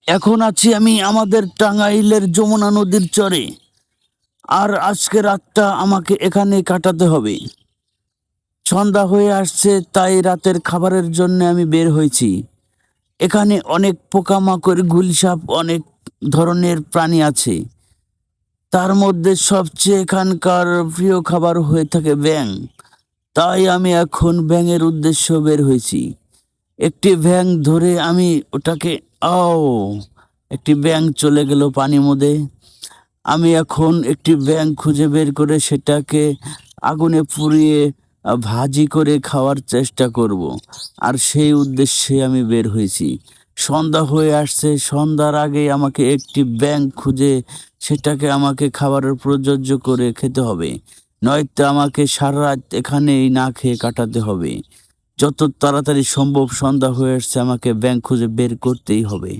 এখন আছি আমি আমাদের টাঙ্গাইলের যমুনা নদীর চরে। আর আজকে রাতটা আমাকে এখানে কাটাতে হবে। সন্ধ্যা হয়ে আসছে, তাই রাতের খাবারের জন্য আমি বের হয়েছি। এখানে অনেক পোকামাকড়, গুলসাপ, অনেক ধরনের প্রাণী আছে। তার মধ্যে সবচেয়ে এখানকার প্রিয় খাবার হয়ে থাকে ব্যাঙ। তাই আমি এখন ব্যাঙের উদ্দেশ্য বের হয়েছি। একটি ব্যাঙ ধরে আমি ওটাকে আও একটি ব্যাঙ চলে গেল পানির মধ্যে। আমি এখন একটি ব্যাঙ খুঁজে বের করে সেটাকে আগুনে পুড়িয়ে ভাজি করে খাওয়ার চেষ্টা করব। আর সেই উদ্দেশ্যে আমি বের হয়েছি। সন্ধ্যা হয়ে আসছে, সন্ধ্যার আগে আমাকে একটি ব্যাঙ খুঁজে সেটাকে আমাকে খাবারের প্রযোজ্য করে খেতে হবে। নয়তো আমাকে সারা রাত এখানেই না খেয়ে কাটাতে হবে। যত তাড়াতাড়ি সম্ভব সন্ধ্যা হয়ে আসছে, আমাকে ব্যাঙ খুঁজে বের করতেই হবে।